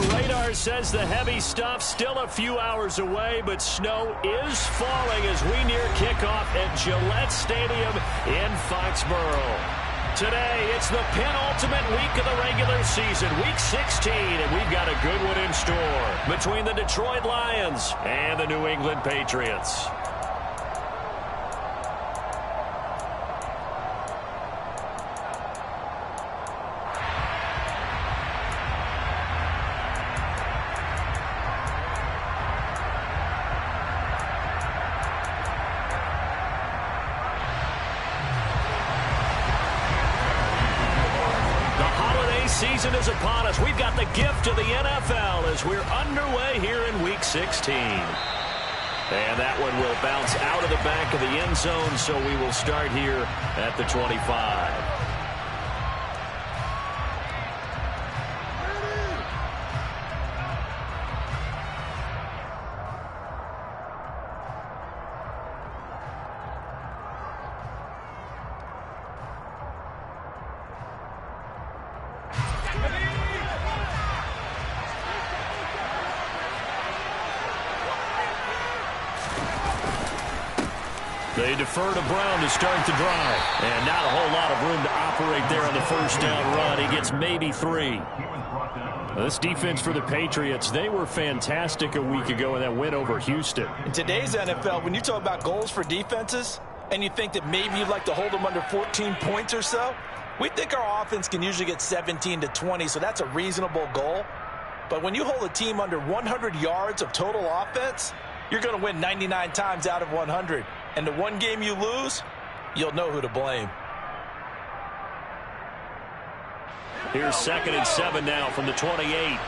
the radar says the heavy stuff still a few hours away, but snow is falling as we near kickoff at Gillette Stadium in Foxborough. Today, it's the penultimate week of the regular season, Week 16, and we've got a good one in store between the Detroit Lions and the New England Patriots. Season is upon us. We've got the gift of the NFL as we're underway here in Week 16. And that one will bounce out of the back of the end zone, so we will start here at the 25. They defer to Brown to start the drive. And not a whole lot of room to operate there on the first down run. He gets maybe 3. This defense for the Patriots, they were fantastic a week ago in that win over Houston. In today's NFL, when you talk about goals for defenses, and you think that maybe you'd like to hold them under 14 points or so, we think our offense can usually get 17 to 20, so that's a reasonable goal. But when you hold a team under 100 yards of total offense, you're going to win 99 times out of 100. And the one game you lose, you'll know who to blame. Here's 2nd and 7 now from the 28.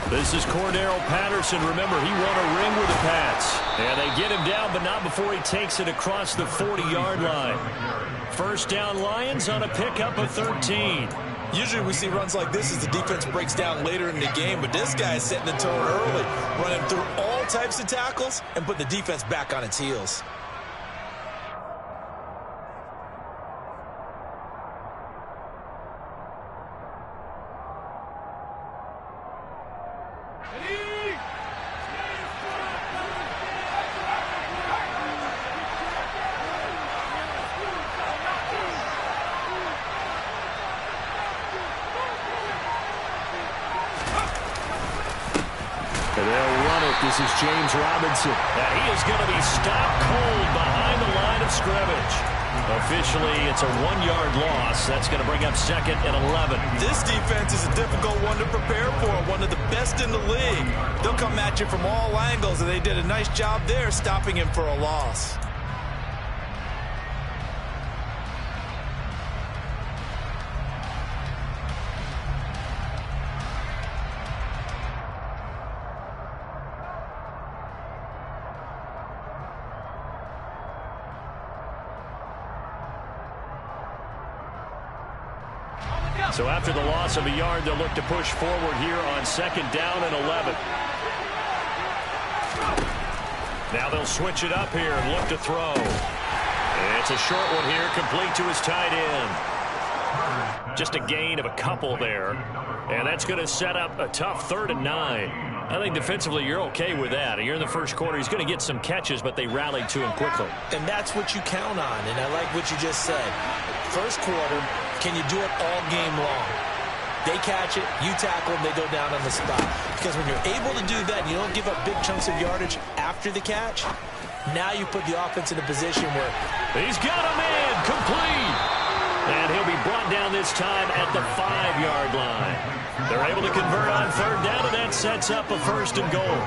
This is Cordero Patterson. Remember, he won a ring with the Pats. And they get him down, but not before he takes it across the 40-yard line. First down Lions on a pickup of 13. Usually we see runs like this as the defense breaks down later in the game, but this guy is setting the tone early, running through all types of tackles and put the defense back on its heels. This is James Robinson. And he is going to be stopped cold behind the line of scrimmage. Officially, it's a 1-yard loss. That's going to bring up 2nd and 11. This defense is a difficult one to prepare for, one of the best in the league. They'll come at you from all angles, and they did a nice job there stopping him for a loss. So after the loss of a yard, they'll look to push forward here on 2nd down and 11. Now they'll switch it up here and look to throw. It's a short one here, complete to his tight end. Just a gain of a couple there. And that's going to set up a tough 3rd and 9. I think defensively you're okay with that. You're in the first quarter. He's going to get some catches, but they rallied to him quickly. And that's what you count on, and I like what you just said. First quarter, can you do it all game long? They catch it, you tackle them, they go down on the spot. Because when you're able to do that, you don't give up big chunks of yardage after the catch. Now you put the offense in a position where he's got a man complete. And he'll be brought down this time at the 5-yard line. They're able to convert on 3rd down, and that sets up a 1st and goal.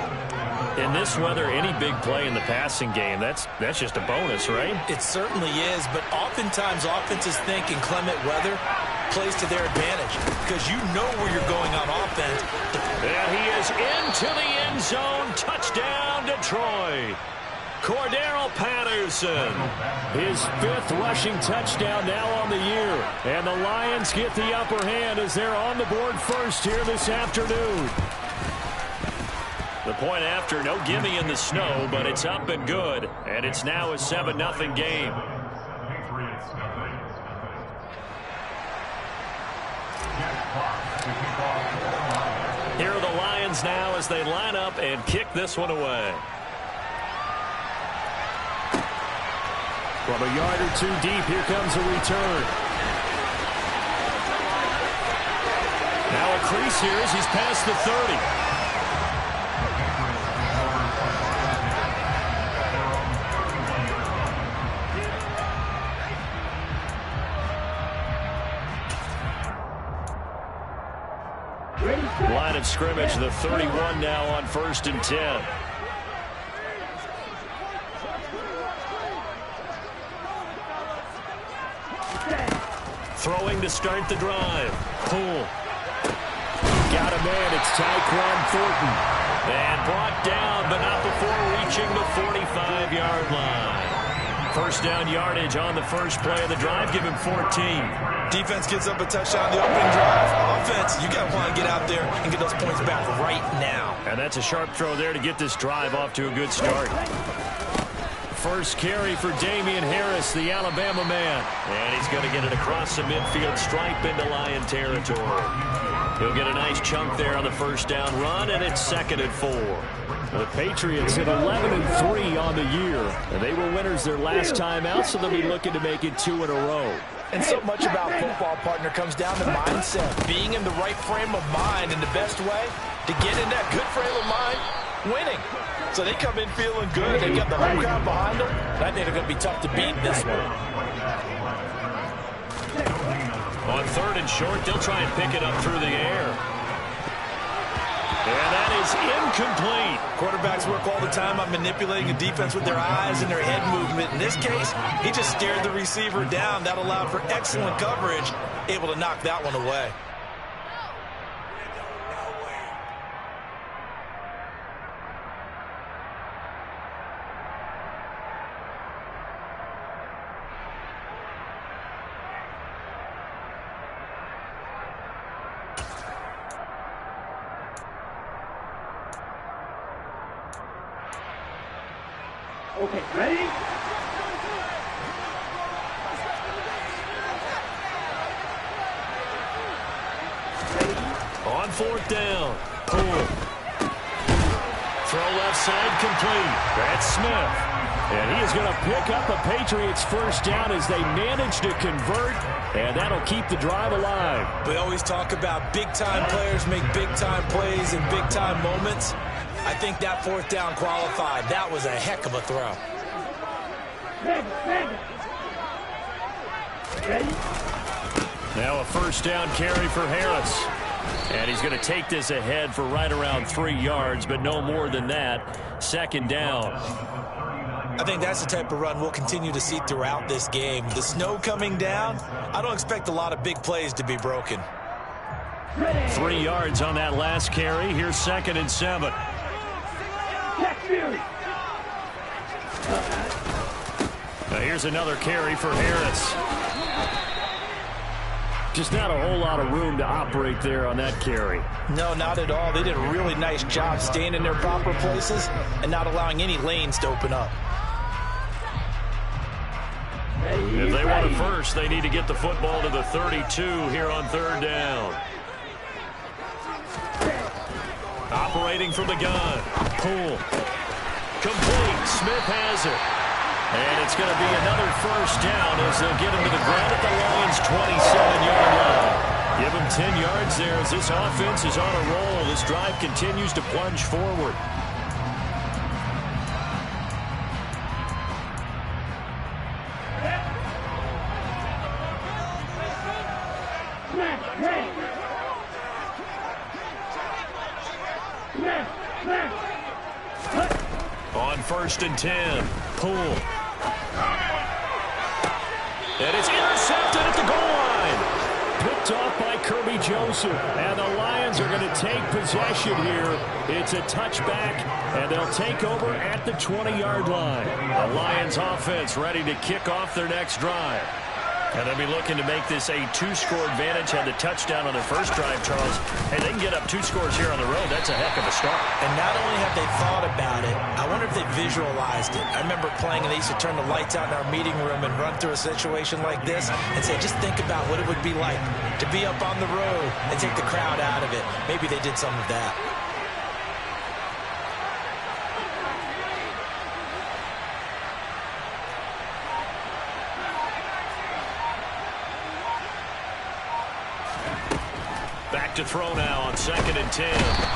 In this weather, any big play in the passing game, that's just a bonus, right? It certainly is, but oftentimes offenses think inclement weather plays to their advantage because you know where you're going on offense. And he is into the end zone. Touchdown, Detroit. Cordero Patterson, his 5th rushing touchdown now on the year. And the Lions get the upper hand as they're on the board first here this afternoon. The point after, no gimme in the snow, but it's up and good. And it's now a 7-0 game. Here are the Lions now as they line up and kick this one away. From a yard or two deep, here comes a return. Now a crease here as he's past the 30. Line of scrimmage, the 31 now on 1st and 10. Throwing to start the drive. Poole. Got a man. It's Tyquan Thornton. And brought down, but not before reaching the 45-yard line. First down yardage on the first play of the drive. Give him 14. Defense gets up a touchdown the opening drive. Offense, you got to want to get out there and get those points back right now. And that's a sharp throw there to get this drive off to a good start. First carry for Damian Harris, the Alabama man. And he's going to get it across the midfield stripe into Lion territory. He'll get a nice chunk there on the first down run, and it's 2nd and 4. The Patriots hit 11-3 on the year, and they were winners their last time out, so they'll be looking to make it 2 in a row. And so much about football, partner, comes down to mindset. Being in the right frame of mind, and the best way to get in that good frame of mind, winning. So they come in feeling good. They got the whole crowd behind them. I think they're going to be tough to beat this one. On 3rd and short, they'll try and pick it up through the air. And that is incomplete. Quarterbacks work all the time on manipulating a defense with their eyes and their head movement. In this case, he just stared the receiver down. That allowed for excellent coverage, able to knock that one away. Okay, ready? On 4th down. Poole. Throw left side complete. That's Smith. And he is going to pick up a Patriots first down as they manage to convert. And that'll keep the drive alive. We always talk about big-time players make big-time plays in big-time moments. I think that 4th down qualified. That was a heck of a throw. Now a first down carry for Harris. And he's going to take this ahead for right around 3 yards, but no more than that. 2nd down. I think that's the type of run we'll continue to see throughout this game. The snow coming down, I don't expect a lot of big plays to be broken. 3 yards on that last carry. Here's 2nd and 7. Now here's another carry for Harris. Just not a whole lot of room to operate there on that carry. No, not at all. They did a really nice job staying in their proper places and not allowing any lanes to open up. If they want it first, they need to get the football to the 32 here on 3rd down. Operating from the gun. Poole. Complete. Smith has it. And it's going to be another first down as they'll get him to the ground at the Lions' 27-yard line. Give him 10 yards there as this offense is on a roll. This drive continues to plunge forward. On 1st and 10, Poole. And it's intercepted at the goal line. Picked off by Kirby Joseph. And the Lions are going to take possession here. It's a touchback, and they'll take over at the 20-yard line. The Lions offense ready to kick off their next drive. And they'll be looking to make this a two-score advantage. Had the touchdown on their first drive, Charles. Hey, they can get up 2 scores here on the road. That's a heck of a start. And not only have they thought about it, I wonder if they visualized it. I remember playing, and they used to turn the lights out in our meeting room and run through a situation like this and say, just think about what it would be like to be up on the road and take the crowd out of it. Maybe they did some of that. Back to throw now on 2nd and 10.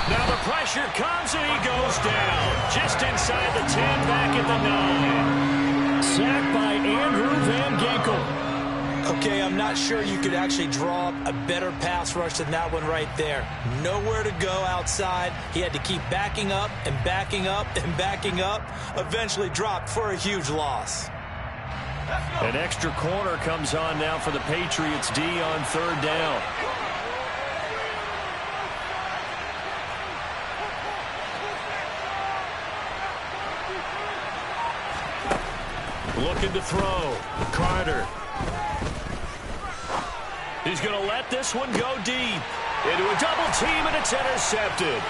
Now the pressure comes and he goes down. Just inside the 10, back at the 9. Sacked by Andrew Van Ginkel. Okay, I'm not sure you could actually draw up a better pass rush than that one right there. Nowhere to go outside. He had to keep backing up and backing up and backing up. Eventually dropped for a huge loss. An extra corner comes on now for the Patriots D on 3rd down. Looking to throw. Carter. He's going to let this one go deep. Into a double team, and it's intercepted.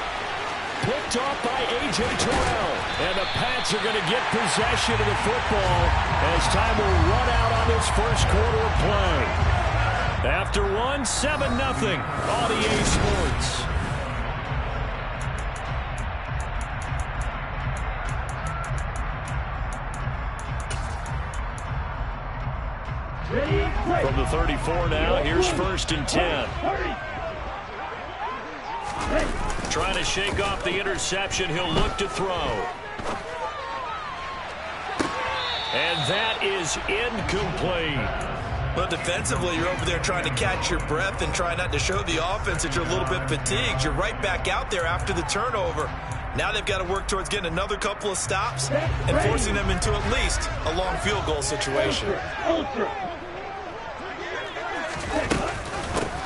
Picked off by A.J. Terrell. And the Pats are going to get possession of the football as time will run out on this first quarter of play. After 7-0 on EA Sports. From the 34 now, here's 1st and 10. Trying to shake off the interception, he'll look to throw. And that is incomplete. But defensively, you're over there trying to catch your breath and try not to show the offense that you're a little bit fatigued. You're right back out there after the turnover. Now they've got to work towards getting another couple of stops and forcing them into at least a long field goal situation.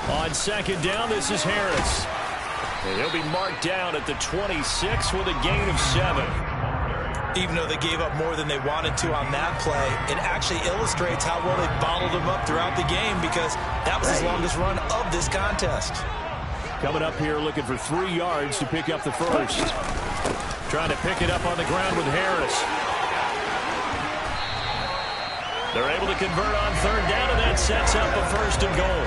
On 2nd down, this is Harris. And he'll be marked down at the 26 with a gain of 7. Even though they gave up more than they wanted to on that play, it actually illustrates how well they bottled them up throughout the game because that was his longest run of this contest. Coming up here looking for 3 yards to pick up the first. Trying to pick it up on the ground with Harris. They're able to convert on 3rd down, and that sets up a 1st and goal.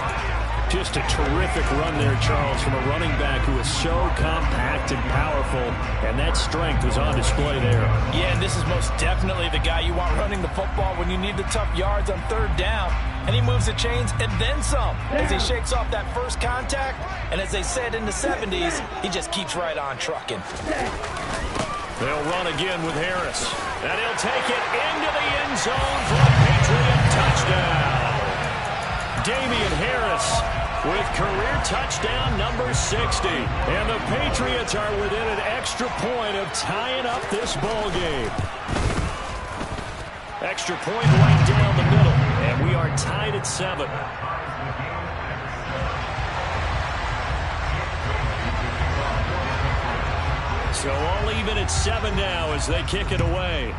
Just a terrific run there, Charles, from a running back who is so compact and powerful, and that strength was on display there. Yeah, and this is most definitely the guy you want running the football when you need the tough yards on 3rd down. And he moves the chains and then some as he shakes off that first contact. And as they said in the 70s, he just keeps right on trucking. They'll run again with Harris. And he'll take it into the end zone for a Patriot touchdown. Damian Harris with career touchdown number 60. And the Patriots are within an extra point of tying up this ball game. Extra point right down the middle. And we are tied at 7. So all even at 7 now as they kick it away.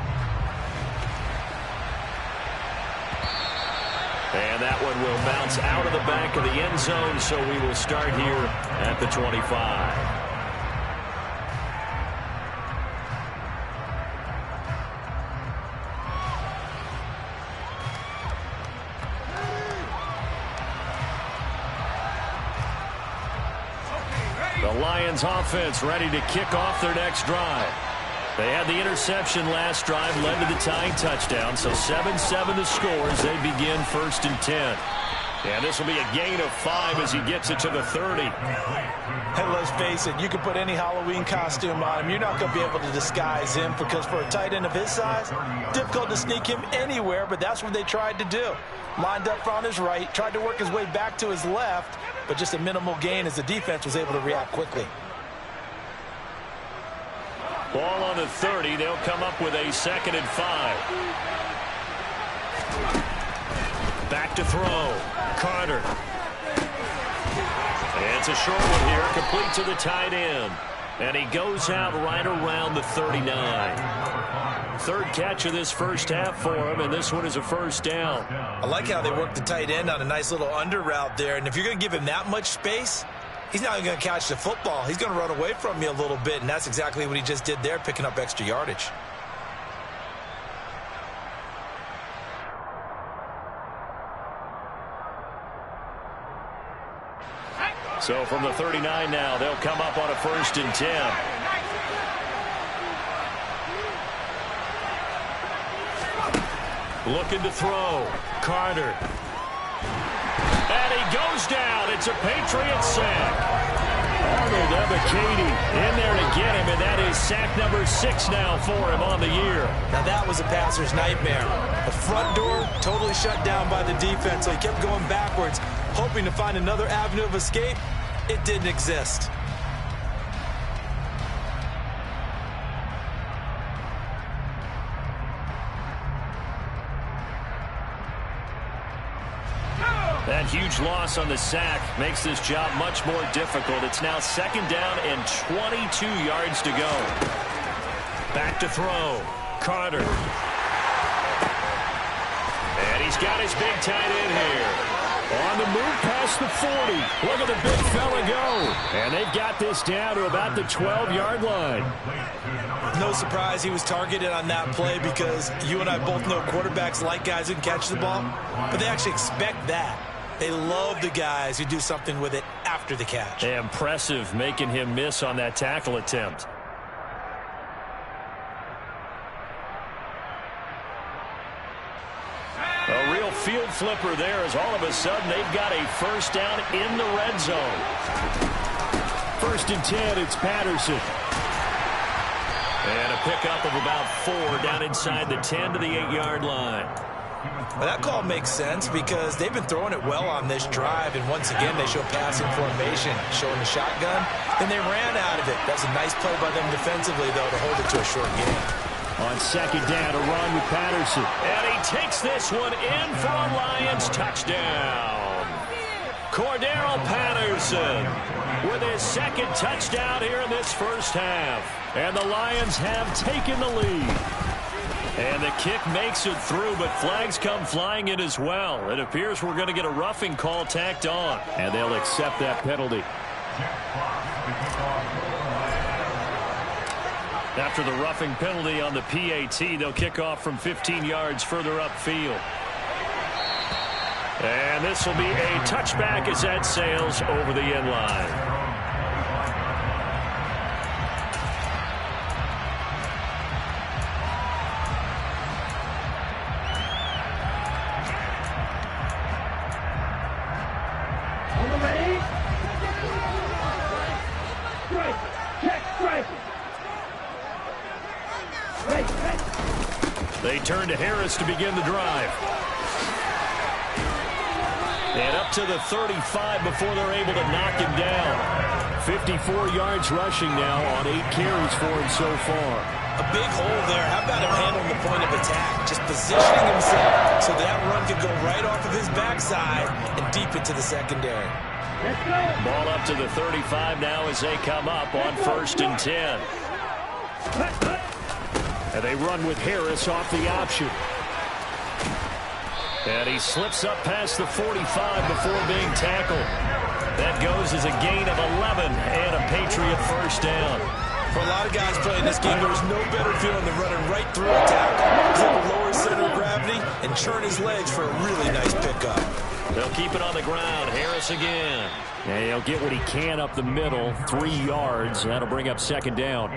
And that one will bounce out of the back of the end zone, so we will start here at the 25. The Lions offense ready to kick off their next drive. They had the interception last drive, led to the tying touchdown, so 7-7 the score as they begin 1st and 10. And this will be a gain of 5 as he gets it to the 30. And let's face it, you can put any Halloween costume on him. You're not going to be able to disguise him because for a tight end of his size, difficult to sneak him anywhere, but that's what they tried to do. Lined up on his right, tried to work his way back to his left, but just a minimal gain as the defense was able to react quickly. Ball on the 30. They'll come up with a 2nd and 5. Back to throw. Carter. And it's a short one here, complete to the tight end. And he goes out right around the 39. Third catch of this first half for him, and this one is a first down. I like how they work the tight end on a nice little under route there, and if you're going to give him that much space, he's not going to catch the football. He's going to run away from you a little bit, and that's exactly what he just did there, picking up extra yardage. So from the 39 now, they'll come up on a 1st and 10. Looking to throw. Carter. And he goes down. It's a Patriots sack. Arnold Ebiketie in there to get him, and that is sack number 6 now for him on the year. Now that was a passer's nightmare. The front door totally shut down by the defense, so he kept going backwards, hoping to find another avenue of escape. It didn't exist. That huge loss on the sack makes this job much more difficult. It's now 2nd down and 22 yards to go. Back to throw. Carter. And he's got his big tight end here. On the move past the 40. Look at the big fella go. And they've got this down to about the 12-yard line. No surprise he was targeted on that play, because you and I both know quarterbacks like guys who can catch the ball, but they actually expect that. They love the guys who do something with it after the catch. Impressive making him miss on that tackle attempt. A real field flipper there, as all of a sudden they've got a first down in the red zone. 1st and 10, it's Patterson. And a pickup of about 4 down inside the 10 to the 8-yard line. Well, that call makes sense because they've been throwing it well on this drive, and once again they show passing formation, showing the shotgun, and they ran out of it. That's a nice play by them defensively, though, to hold it to a short game. On 2nd down, a run with Patterson. And he takes this one in for a Lions touchdown. Cordero Patterson with his 2nd touchdown here in this first half. And the Lions have taken the lead. And the kick makes it through, but flags come flying in as well. It appears we're going to get a roughing call tacked on, and they'll accept that penalty. After the roughing penalty on the PAT, they'll kick off from 15 yards further upfield. And this will be a touchback as that sails over the end line. They turn to Harris to begin the drive. And up to the 35 before they're able to knock him down. 54 yards rushing now on 8 carries for him so far. A big hole there. How about him handling the point of attack? Just positioning himself so that run could go right off of his backside and deep into the secondary. Ball up to the 35 now as they come up on 1st and 10. And they run with Harris off the option. And he slips up past the 45 before being tackled. That goes as a gain of 11 and a Patriot first down. For a lot of guys playing this game, there's no better feeling than running right through a tackle, flip a lower center of gravity, and churn his legs for a really nice pickup. They'll keep it on the ground. Harris again. And he'll get what he can up the middle, 3 yards. That'll bring up 2nd down.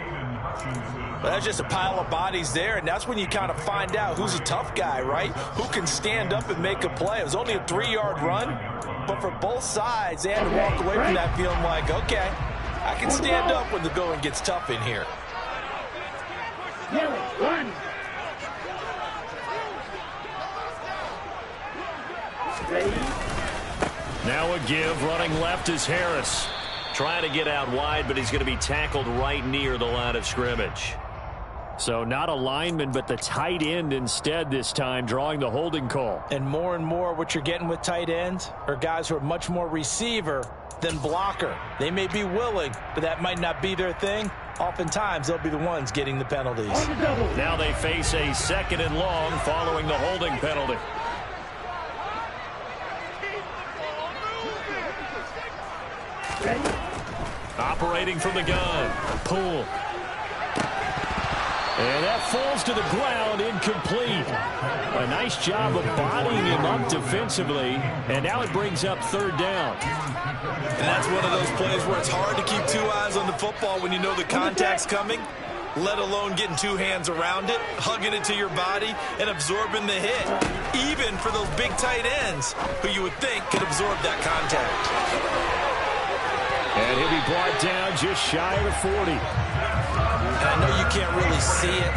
But that's just a pile of bodies there, and that's when you kind of find out who's a tough guy, right? Who can stand up and make a play. It was only a 3-yard run, but for both sides, they had to walk away from that feeling like, okay, I can stand up when the going gets tough in here. Run. Now a give. Running left is Harris. Trying to get out wide, but he's going to be tackled right near the line of scrimmage. So not a lineman, but the tight end instead this time, drawing the holding call. And more what you're getting with tight ends are guys who are much more receiver than blocker. They may be willing, but that might not be their thing. Oftentimes, they'll be the ones getting the penalties. Now they face a 2nd and long following the holding penalty. Operating from the gun. Pull. And that falls to the ground, incomplete. A nice job of bodying him up defensively, and now it brings up 3rd down. And that's one of those plays where it's hard to keep 2 eyes on the football when you know the contact's coming, let alone getting 2 hands around it, hugging it to your body, and absorbing the hit, even for those big tight ends who you would think could absorb that contact. And he'll be brought down just shy of the 40. And I know you can't really see it,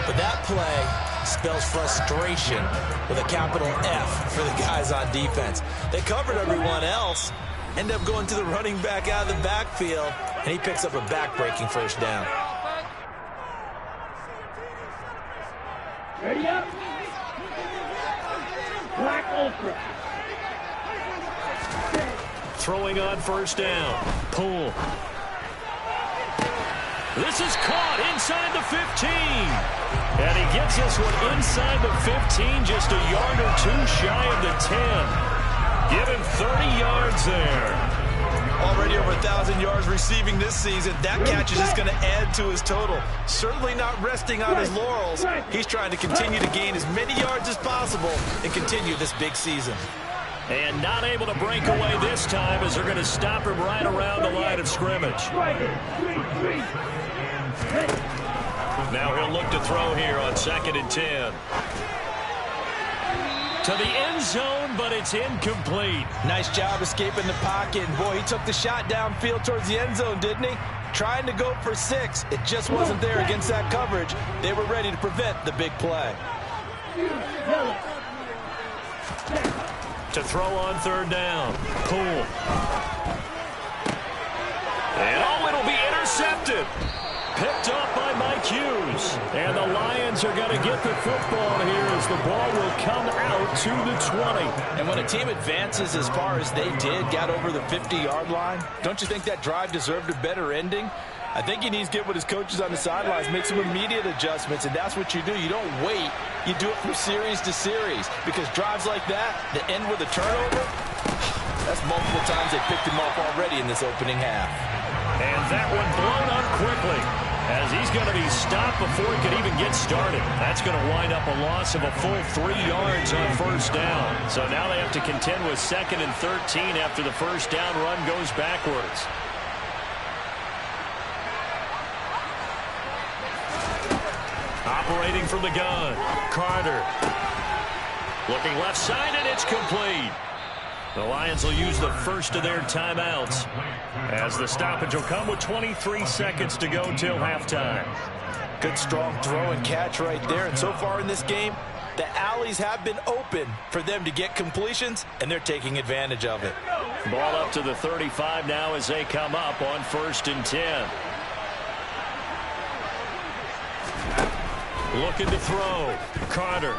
but that play spells frustration with a capital F for the guys on defense. They covered everyone else, end up going to the running back out of the backfield, and he picks up a back-breaking 1st down. Ready up. Black Ultra. Throwing on 1st down. Pull. This is caught inside the 15. And he gets this one inside the 15, just a yard or 2 shy of the 10. Give him 30 yards there. Already over 1,000 yards receiving this season. That catch is just going to add to his total. Certainly not resting on his laurels. He's trying to continue to gain as many yards as possible and continue this big season. And not able to break away this time as they're going to stop him right around the line of scrimmage. Now he'll look to throw here on 2nd and 10. To the end zone, but it's incomplete. Nice job escaping the pocket. And boy, he took the shot downfield towards the end zone, didn't he? Trying to go for 6. It just wasn't there against that coverage. They were ready to prevent the big play. To throw on 3rd down. Pull. And it'll be intercepted. Picked up by Mike Hughes. And the Lions are going to get the football here as the ball will come out to the 20. And when a team advances as far as they did, got over the 50-yard line, don't you think that drive deserved a better ending? I think he needs to get with his coaches on the sidelines, make some immediate adjustments, and that's what you do. You don't wait. You do it from series to series, because drives like that end with a turnover, that's multiple times they picked him off already in this opening half. And that one blown up quickly as he's going to be stopped before it could even get started. That's going to wind up a loss of a full 3 yards on 1st down. So now they have to contend with 2nd and 13 after the 1st down run goes backwards. Operating from the gun, Carter. Looking left side, and it's complete. The Lions will use the first of their timeouts as the stoppage will come with 23 seconds to go till halftime. Good strong throw and catch right there. And so far in this game, the alleys have been open for them to get completions, and they're taking advantage of it. Ball up to the 35 now as they come up on 1st and 10. Looking to throw. Carter.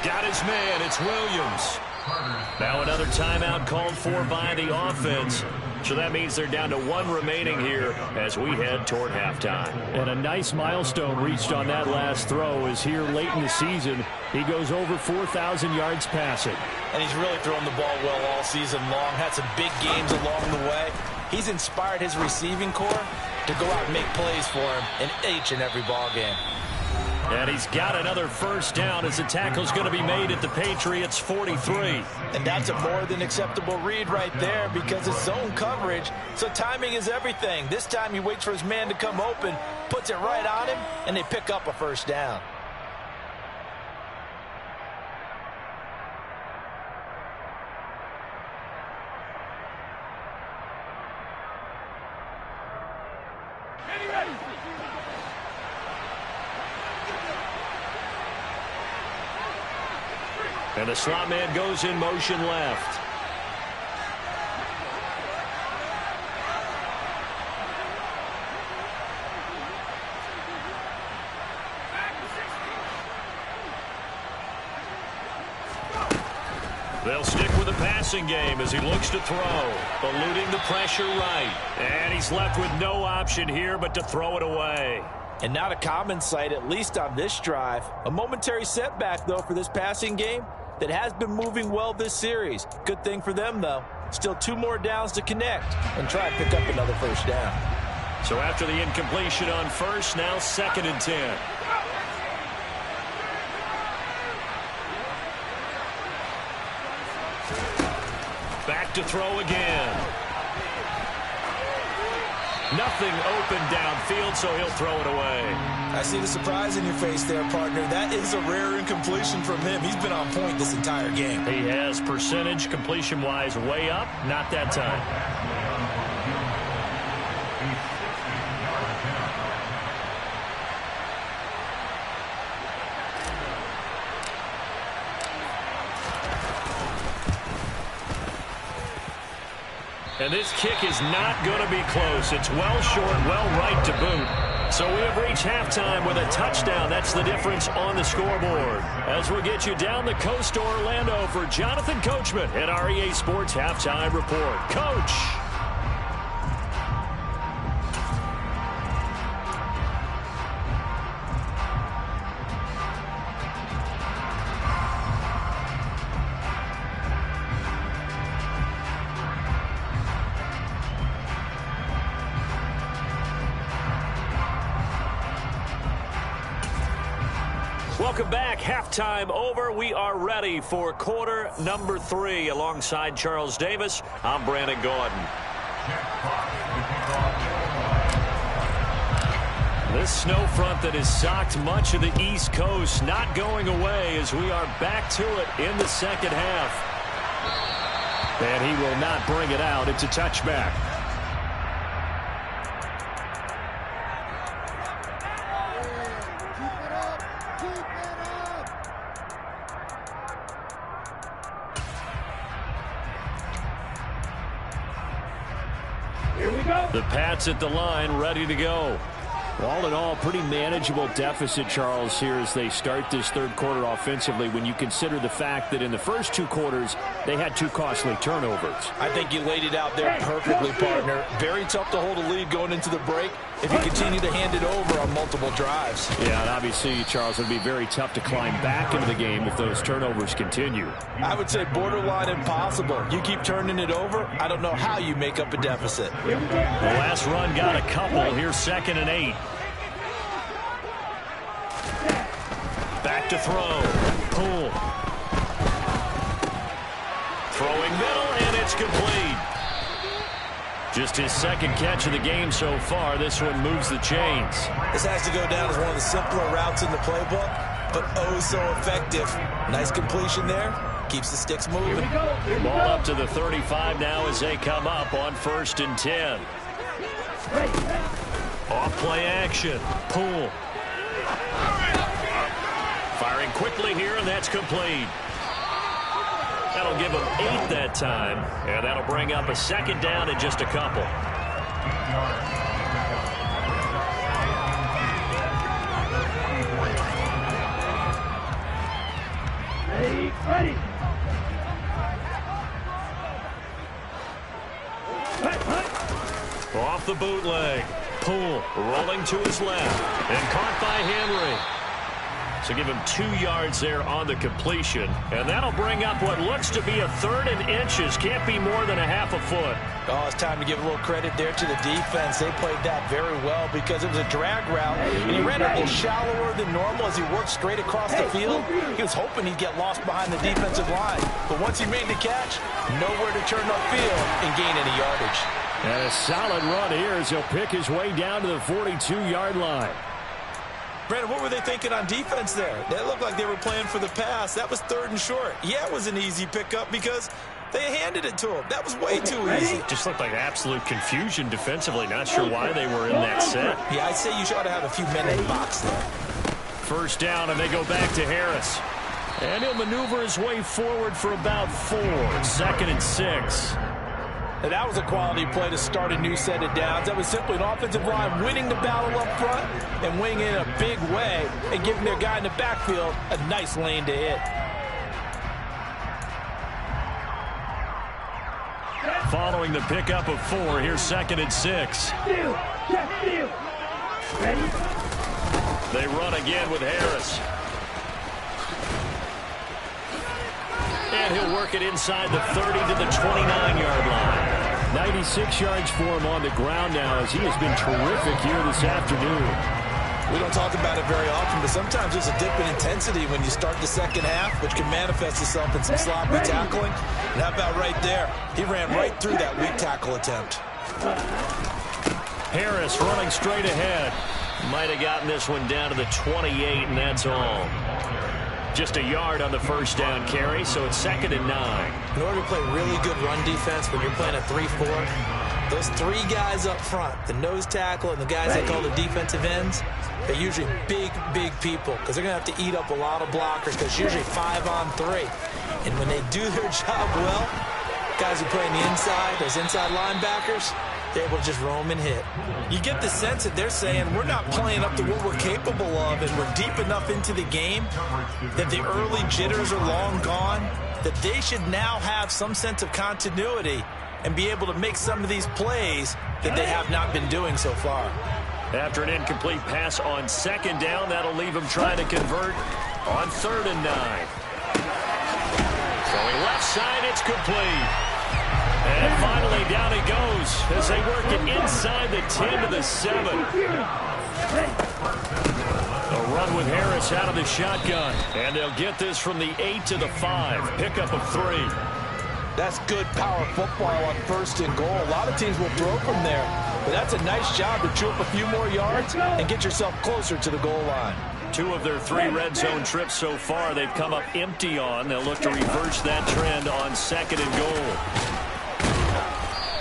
Got his man. It's Williams. Now another timeout called for by the offense. So that means they're down to 1 remaining here as we head toward halftime. And a nice milestone reached on that last throw is here late in the season. He goes over 4,000 yards passing. And he's really thrown the ball well all season long. Had some big games along the way. He's inspired his receiving corps to go out and make plays for him in each and every ball game. And he's got another 1st down as the tackle's going to be made at the Patriots 43. And that's a more than acceptable read right there because it's zone coverage, so timing is everything. This time he waits for his man to come open, puts it right on him, and they pick up a 1st down. And the slot man goes in motion left. They'll stick with the passing game as he looks to throw. Eluding the pressure right. And he's left with no option here but to throw it away. And not a common sight, at least on this drive. A momentary setback, though, for this passing game that has been moving well this series. Good thing for them, though. Still 2 more downs to connect and try to pick up another first down. So after the incompletion on first, now 2nd and 10. Back to throw again. Nothing open downfield, so he'll throw it away. I see the surprise in your face there, partner. That is a rare incompletion from him. He's been on point this entire game. He has percentage completion-wise way up. Not that time. And this kick is not going to be close. It's well short, well right to boot. So we have reached halftime with a touchdown. That's the difference on the scoreboard. As we'll get you down the coast to Orlando for Jonathan Coachman at our EA Sports Halftime Report. Coach. Welcome back. Halftime over. We are ready for quarter number 3. Alongside Charles Davis, I'm Brandon Gaudin. This snow front that has socked much of the East Coast not going away as we are back to it in the second half. And he will not bring it out. It's a touchback. The Pats at the line, ready to go. All in all, pretty manageable deficit, Charles, here as they start this third quarter offensively when you consider the fact that in the first 2 quarters, they had 2 costly turnovers. I think you laid it out there perfectly, partner. Very tough to hold a lead going into the break if you continue to hand it over on multiple drives. Yeah, and obviously, Charles, it would be very tough to climb back into the game if those turnovers continue. I would say borderline impossible. You keep turning it over, I don't know how you make up a deficit. The last run got a couple. Here's 2nd and 8. Back to throw. Pull. Throwing middle, and it's complete. Just his 2nd catch of the game so far. This one moves the chains. This has to go down as one of the simpler routes in the playbook, but oh so effective. Nice completion there. Keeps the sticks moving. Ball up to the 35 now as they come up on 1st and 10. Off play action. Pull. Firing quickly here, and that's complete. That'll give them 8 that time, and that'll bring up a 2nd down in just a couple. Ready. Off the bootleg. Pull. Rolling to his left. And caught by Henry. So give him 2 yards there on the completion. And that'll bring up what looks to be a 3rd and inches. Can't be more than a half a foot. Oh, it's time to give a little credit there to the defense. They played that very well because it was a drag route. And he ran a little shallower than normal as he worked straight across the field. He was hoping he'd get lost behind the defensive line. But once he made the catch, nowhere to turn upfield and gain any yardage. And a solid run here as he'll pick his way down to the 42-yard line. Brandon, what were they thinking on defense there? They looked like they were playing for the pass. That was 3rd and short. Yeah, it was an easy pickup because they handed it to him. That was way too easy. Just looked like absolute confusion defensively. Not sure why they were in that set. Yeah, I'd say you ought to have a few men in the box there. 1st down, and they go back to Harris. And he'll maneuver his way forward for about 4. 2nd and 6. And that was a quality play to start a new set of downs. That was simply an offensive line winning the battle up front and winning in a big way and giving their guy in the backfield a nice lane to hit. following the pickup of 4. Here's 2nd and 6. Steal. Check steal. Ready? They run again with Harris. And he'll work it inside the 30 to the 29-yard line. 96 yards for him on the ground now, as he has been terrific here this afternoon. We don't talk about it very often, but sometimes there's a dip in intensity when you start the second half, which can manifest itself in some sloppy tackling. And how about right there? He ran right through that weak tackle attempt. Harris running straight ahead. Might have gotten this one down to the 28, and that's all. Just a yard on the first down carry, so it's 2nd and 9. In order to play really good run defense when you're playing a 3-4, those 3 guys up front, the nose tackle and the guys they call the defensive ends, they're usually big, big people because they're going to have to eat up a lot of blockers because usually 5 on 3. And when they do their job well, guys who play on the inside, those inside linebackers, they're able to just roam and hit. You get the sense that they're saying we're not playing up to what we're capable of, and we're deep enough into the game that the early jitters are long gone, that they should now have some sense of continuity and be able to make some of these plays that they have not been doing so far. After an incomplete pass on 2nd down, that'll leave him trying to convert on 3rd and 9. Going left side, it's complete. And finally down he goes as they work it inside the 10 to the 7. A run with Harris out of the shotgun. And they'll get this from the 8 to the 5. Pickup of 3. That's good power football on 1st and goal. A lot of teams will throw from there. But that's a nice job to chew up a few more yards and get yourself closer to the goal line. 2 of their 3 red zone trips so far they've come up empty on. They'll look to reverse that trend on 2nd and goal.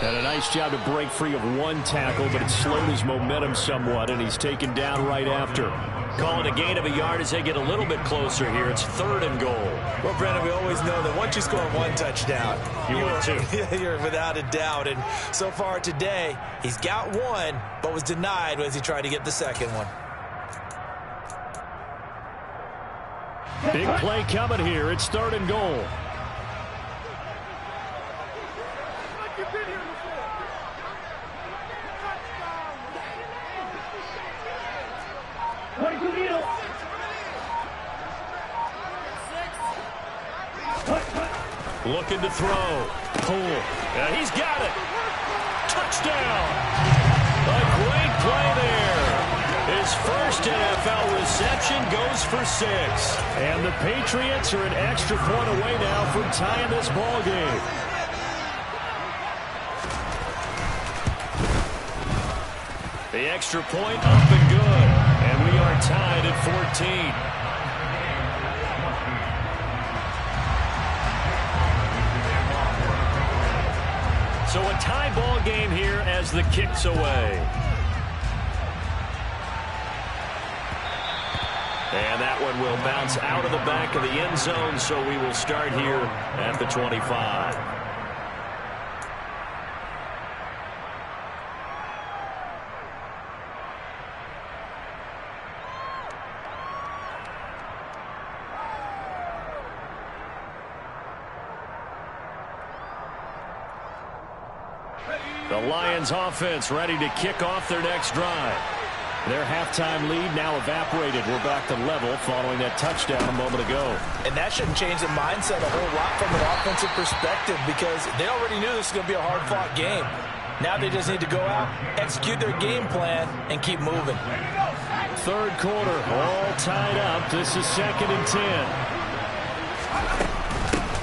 And a nice job to break free of 1 tackle, but it slowed his momentum somewhat, and he's taken down right after. Calling a gain of a yard as they get a little bit closer here. It's 3rd and goal. Well, Brandon, we always know that once you score 1 touchdown, you're without a doubt. And so far today, he's got 1, but was denied as he tried to get the 2nd one. Big play coming here. It's 3rd and goal. Looking to throw. Pull. And he's got it. Touchdown. A great play there. His first NFL reception goes for 6. And the Patriots are an extra point away now from tying this ball game. The extra point up and good. And we are tied at 14. So a tie ball game here as the kick's away. And that one will bounce out of the back of the end zone, so we will start here at the 25. The Lions offense ready to kick off their next drive. Their halftime lead now evaporated. We're back to level following that touchdown a moment ago. And that shouldn't change the mindset a whole lot from an offensive perspective because they already knew this was going to be a hard-fought game. Now they just need to go out, execute their game plan, and keep moving. 3rd quarter, all tied up. This is 2nd and 10.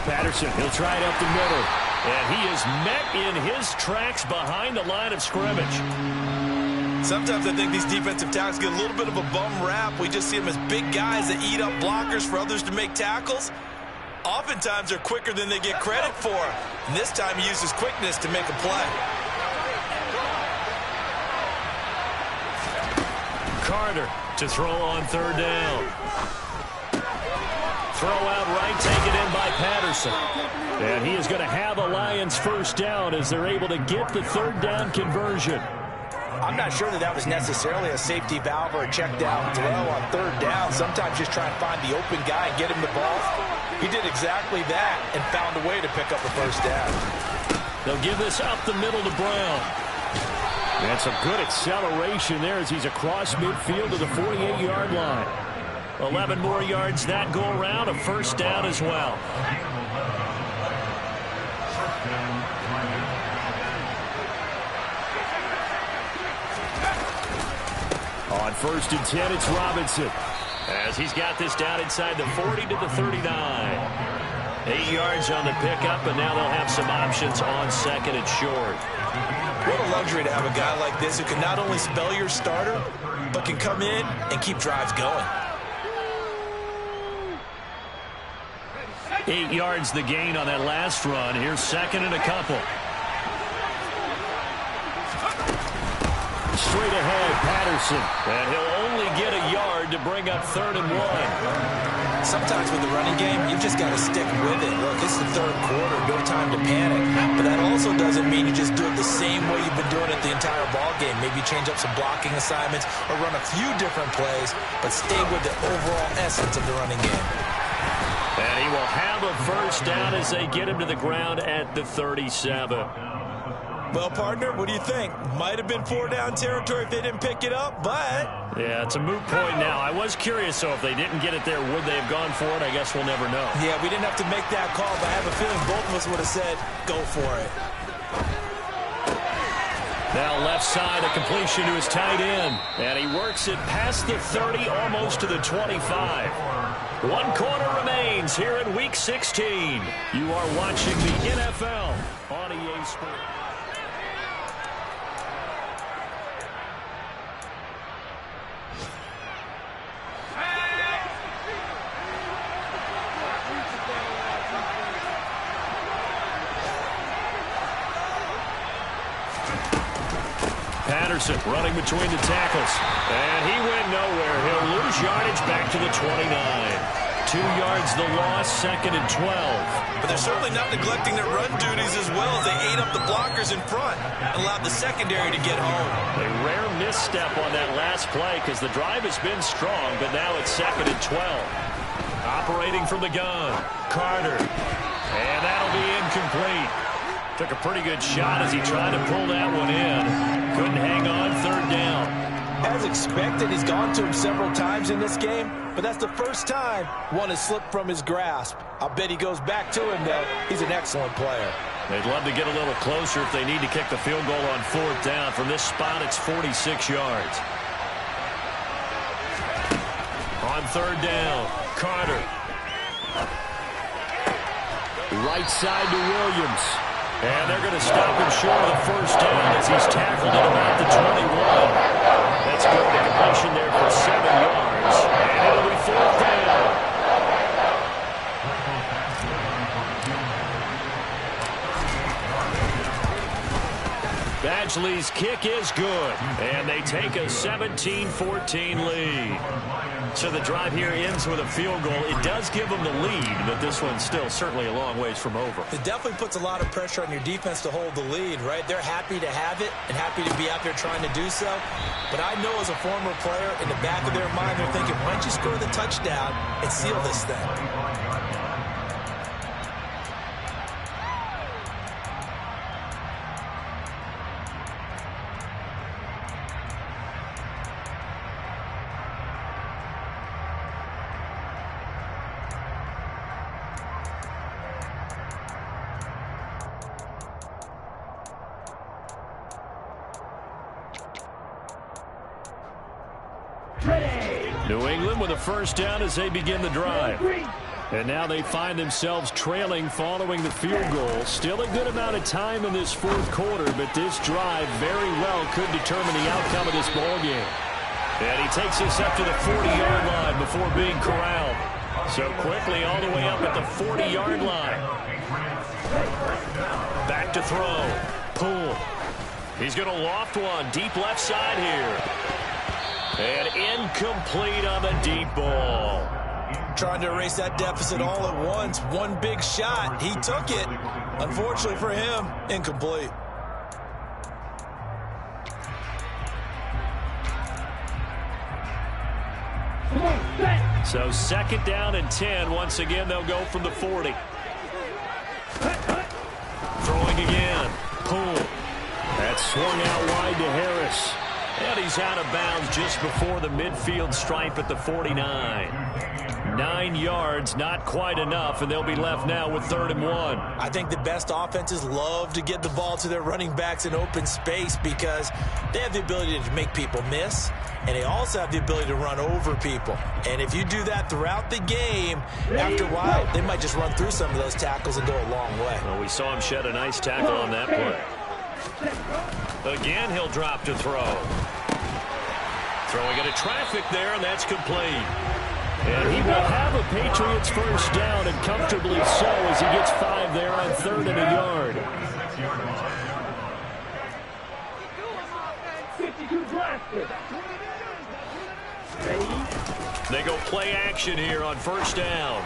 Patterson, he'll try it up the middle. And he is met in his tracks behind the line of scrimmage. Sometimes I think these defensive tackles get a little bit of a bum rap. We just see them as big guys that eat up blockers for others to make tackles. Oftentimes they're quicker than they get credit for. And this time he uses quickness to make a play. Carter to throw on 3rd down. Throw out right, taken in by Patterson. And he is going to have a Lions first down as they're able to get the 3rd down conversion. I'm not sure that was necessarily a safety valve or a check down throw on 3rd down. Sometimes just try and find the open guy and get him the ball. He did exactly that and found a way to pick up a first down. They'll give this up the middle to Brown. And some good acceleration there as he's across midfield to the 48-yard line. 11 more yards that go around, a first down as well. On 1st and 10, it's Robinson. As he's got this down inside the 40 to the 39. 8 yards on the pickup, and now they'll have some options on 2nd and short. What a luxury to have a guy like this who can not only spell your starter, but can come in and keep drives going. 8 yards the gain on that last run. Here's 2nd and a couple. Straight ahead, Patterson. And he'll only get a yard to bring up 3rd and 1. Sometimes with the running game, you've just got to stick with it. Look, it's the 3rd quarter, no time to panic. But that also doesn't mean you just do it the same way you've been doing it the entire ball game. Maybe change up some blocking assignments or run a few different plays, but stay with the overall essence of the running game. And he will have a first down as they get him to the ground at the 37. Well, partner, what do you think? Might have been 4-down territory if they didn't pick it up, but... Yeah, it's a moot point now. I was curious, so if they didn't get it there, would they have gone for it? I guess we'll never know. Yeah, we didn't have to make that call, but I have a feeling both of us would have said, go for it. Now left side, a completion to his tight end. And he works it past the 30, almost to the 25. 1 quarter remains here in Week 16. You are watching the NFL on EA Sports. Patterson running between the tackles. And he went nowhere. He'll lose yardage back to the 29. 2 yards the loss, 2nd and 12. But they're certainly not neglecting their run duties as well as they ate up the blockers in front and allowed the secondary to get home. A rare misstep on that last play because the drive has been strong, but now it's 2nd and 12. Operating from the gun, Carter. And that'll be incomplete. Took a pretty good shot as he tried to pull that one in. Couldn't hang on, 3rd down. As expected, he's gone to him several times in this game, but that's the first time one has slipped from his grasp. I'll bet he goes back to him, though. He's an excellent player. They'd love to get a little closer if they need to kick the field goal on 4th down. From this spot, it's 46 yards. On 3rd down, Carter. Right side to Williams. And they're going to stop him short of the first down as he's tackled at about the 21. That's good. The completion there for 7 yards. And it'll be 4th down. Badgley's kick is good. And they take a 17-14 lead. So the drive here ends with a field goal. It does give them the lead, but this one's still certainly a long ways from over. It definitely puts a lot of pressure on your defense to hold the lead, right? They're happy to have it and happy to be out there trying to do so. But I know as a former player, in the back of their mind, they're thinking, why don't you score the touchdown and seal this thing? New England with a first down as they begin the drive. And now they find themselves trailing following the field goal. Still a good amount of time in this 4th quarter, but this drive very well could determine the outcome of this ball game. And he takes us up to the 40-yard line before being corralled. So quickly all the way up at the 40-yard line. Back to throw. Poole. He's going to loft one deep left side here. And incomplete on the deep ball. Trying to erase that deficit all at once. One big shot. He took it. Unfortunately for him, incomplete. So 2nd down and 10. Once again, they'll go from the 40. Throwing again. That's swung out wide to Harris. And he's out of bounds just before the midfield stripe at the 49. 9 yards, not quite enough, and they'll be left now with 3rd and 1. I think the best offenses love to get the ball to their running backs in open space because they have the ability to make people miss, and they also have the ability to run over people. And if you do that throughout the game, after a while, they might just run through some of those tackles and go a long way. Well, we saw him shed a nice tackle on that play. Again, he'll drop to throw. Throwing into traffic there, and that's complete. And he will have a Patriots first down, and comfortably so, as he gets 5 there on 3rd and a yard. 52 blasted. They go play action here on 1st down.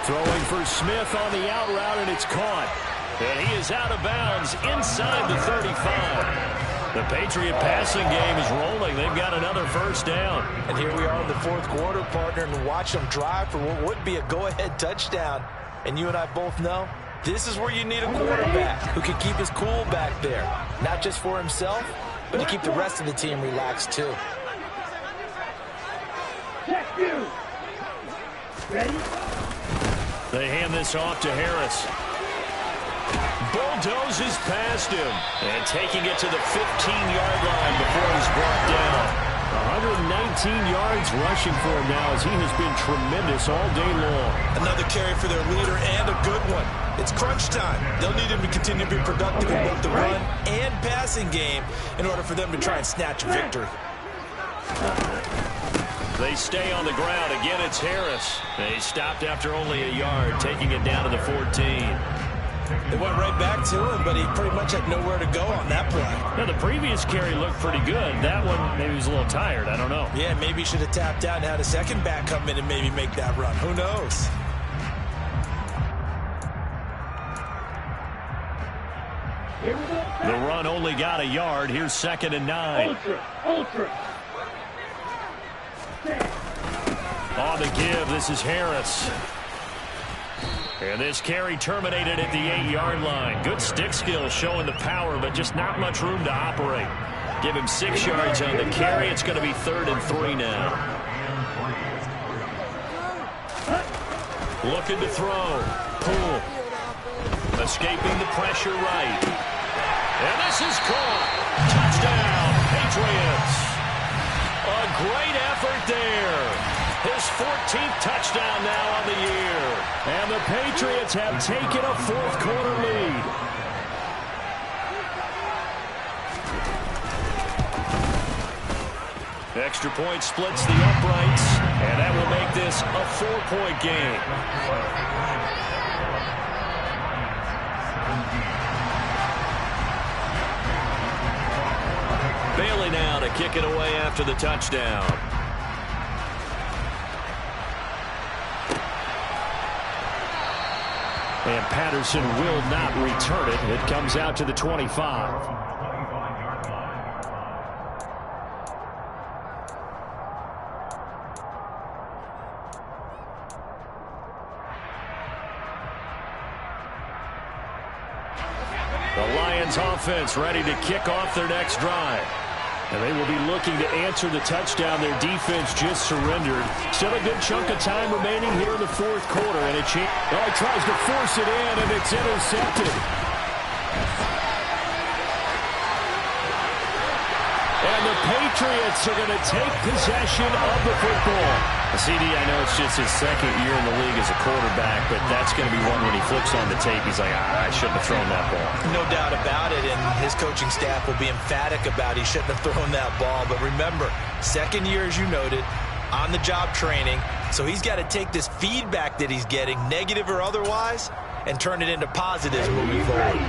Throwing for Smith on the out route, and it's caught. And he is out of bounds inside the 35. The Patriot passing game is rolling. They've got another first down. And here we are in the 4th quarter, partner, and watch them drive for what would be a go-ahead touchdown. And you and I both know this is where you need a quarterback who can keep his cool back there. Not just for himself, but to keep the rest of the team relaxed too. Check you. Ready? They hand this off to Harris. Bulldozes past him. And taking it to the 15-yard line before he's brought down. 119 yards rushing for him now as he has been tremendous all day long. Another carry for their leader and a good one. It's crunch time. They'll need him to continue to be productive in both the run and passing game in order for them to try and snatch a victory. They stay on the ground. Again, it's Harris. They stopped after only a yard, taking it down to the 14. They went right back to him, but he pretty much had nowhere to go on that play. Now, the previous carry looked pretty good. That one, maybe he was a little tired. I don't know. Yeah, maybe he should have tapped out and had a second back come in and maybe make that run. Who knows? The run only got a yard. Here's 2nd and 9. Ultra. On the give, this is Harris. And this carry terminated at the 8-yard line. Good stick skill showing the power, but just not much room to operate. Give him 6 yards on the carry. It's going to be 3rd and 3 now. Looking to throw. Pull. Escaping the pressure right. And this is caught. Touchdown, Patriots. A great effort there. His 14th touchdown now on the year. And the Patriots have taken a 4th quarter lead. Extra point splits the uprights, and that will make this a 4-point game. Bailey now to kick it away after the touchdown. And Patterson will not return it. It comes out to the 25. The Lions offense ready to kick off their next drive. And they will be looking to answer the touchdown their defense just surrendered. Still a good chunk of time remaining here in the 4th quarter. And he tries to force it in, and it's intercepted. And the Patriots are going to take possession of the football. CD, I know it's just his 2nd year in the league as a quarterback, but that's going to be one when he flips on the tape. He's like, I shouldn't have thrown that ball. No doubt about it, and his coaching staff will be emphatic about he shouldn't have thrown that ball. But remember, 2nd year, as you noted, on-the-job training. So he's got to take this feedback that he's getting, negative or otherwise, and turn it into positives moving forward.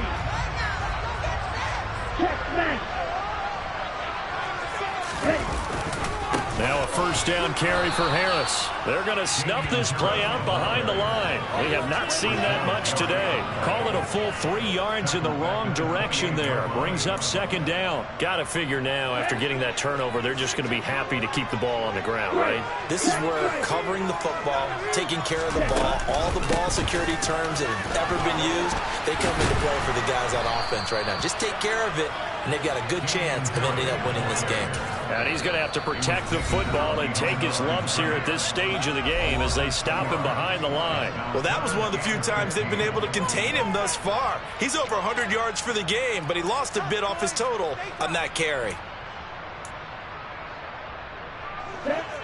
Now a first down carry for Harris. They're going to snuff this play out behind the line. We have not seen that much today. Call it a full 3 yards in the wrong direction there. Brings up second down. Got to figure now, after getting that turnover, they're just going to be happy to keep the ball on the ground, right? This is where covering the football, taking care of the ball, all the ball security terms that have ever been used, they come into play for the guys on offense right now. Just take care of it, and they've got a good chance of ending up winning this game. And he's going to have to protect the football and take his lumps here at this stage of the game as they stop him behind the line. Well, that was one of the few times they've been able to contain him thus far. He's over 100 yards for the game, but he lost a bit off his total on that carry.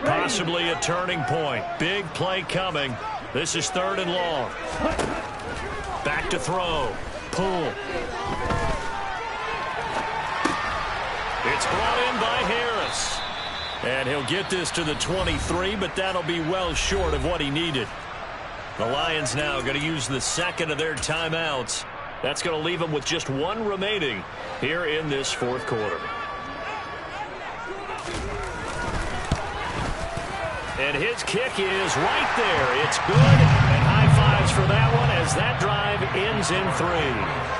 Possibly a turning point. Big play coming. This is 3rd and long. Back to throw. Pull. It's brought in by Harris. And he'll get this to the 23, but that'll be well short of what he needed. The Lions now going to use the second of their timeouts. That's going to leave them with just 1 remaining here in this 4th quarter. And his kick is right there. It's good. And high fives for that one as that drive ends in 3.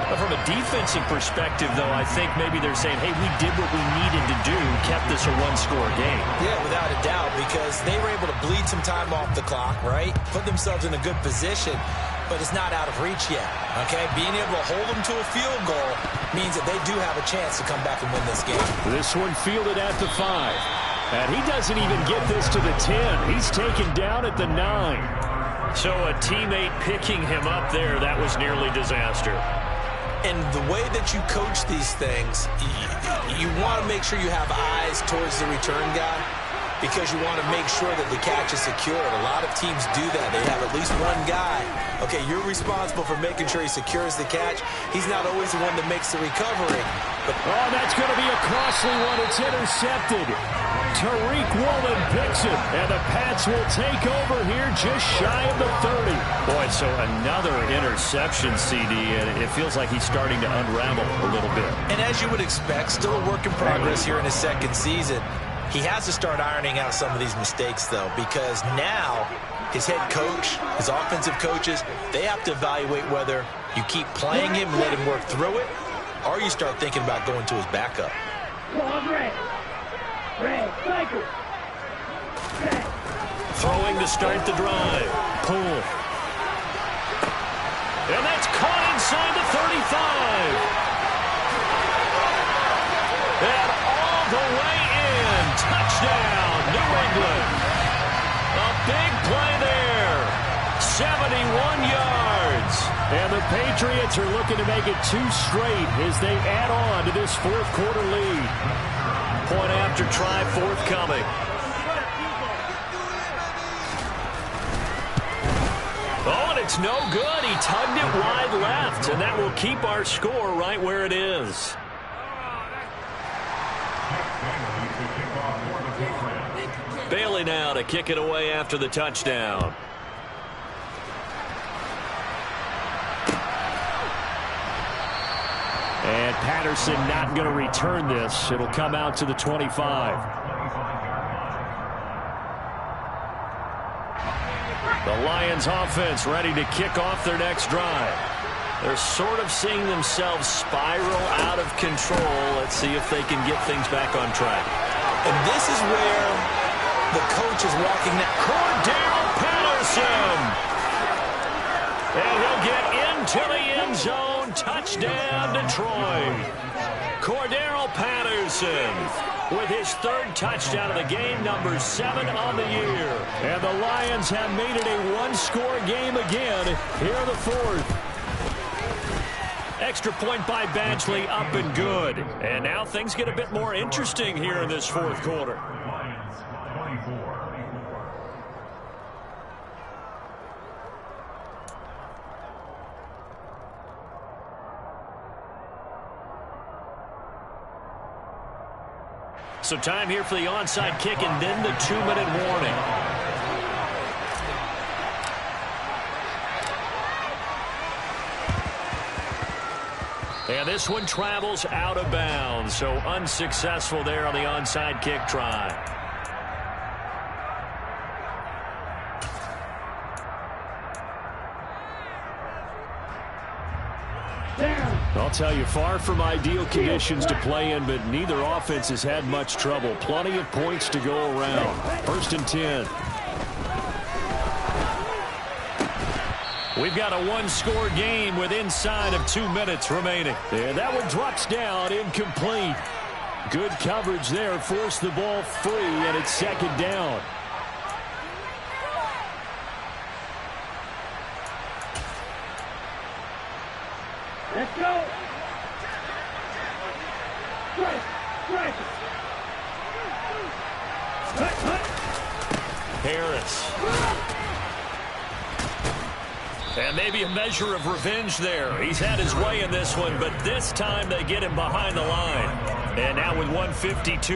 But from a defensive perspective, though, I think maybe they're saying, hey, we did what we needed to do, kept this a 1-score game. Yeah, without a doubt, because they were able to bleed some time off the clock, right? Put themselves in a good position, but it's not out of reach yet, okay? Being able to hold them to a field goal means that they do have a chance to come back and win this game. This one fielded at the 5. And he doesn't even get this to the 10. He's taken down at the 9. So a teammate picking him up there, that was nearly disaster. And the way that you coach these things, you want to make sure you have eyes towards the return guy because you want to make sure that the catch is secured. A lot of teams do that. They have at least one guy. Okay, you're responsible for making sure he secures the catch. He's not always the one that makes the recovery. But oh, that's going to be a costly one. It's intercepted. Tariq Woolen picks it, and the Pats will take over here just shy of the 30. Boy, so another interception, CD, and it feels like he's starting to unravel a little bit. And as you would expect, still a work in progress here in his 2nd season. He has to start ironing out some of these mistakes, though, because now his head coach, his offensive coaches, they have to evaluate whether you keep playing him and let him work through it, or you start thinking about going to his backup. Throwing to start the drive. Pull. And that's caught inside the 35. And all the way in. Touchdown, New England. A big play there. 71 yards. And the Patriots are looking to make it 2 straight as they add on to this 4th quarter lead. Point after try forthcoming. Oh, and it's no good. He tugged it wide left, and that will keep our score right where it is. Bailey now to kick it away after the touchdown. And Patterson not going to return this. It'll come out to the 25. The Lions offense ready to kick off their next drive. They're sort of seeing themselves spiral out of control. Let's see if they can get things back on track. And this is where the coach is walking that. Cordell Patterson. And he'll get into the end zone. Touchdown, Detroit. Cordell Patterson with his 3rd touchdown of the game, number 7 on the year. And the Lions have made it a 1-score game again here in the 4th. Extra point by Badgley, up and good. And now things get a bit more interesting here in this 4th quarter. So time here for the onside kick and then the 2-minute warning. And this one travels out of bounds, so unsuccessful there on the onside kick try. I'll tell you, far from ideal conditions to play in, but neither offense has had much trouble. Plenty of points to go around. 1st and 10. We've got a one-score game with inside of 2 minutes remaining. And that one drops down, incomplete. Good coverage there, forced the ball free, and it's 2nd down. Let's go. Strike. Strike. Harris. And maybe a measure of revenge there. He's had his way in this one, but this time they get him behind the line. And now with 1:52.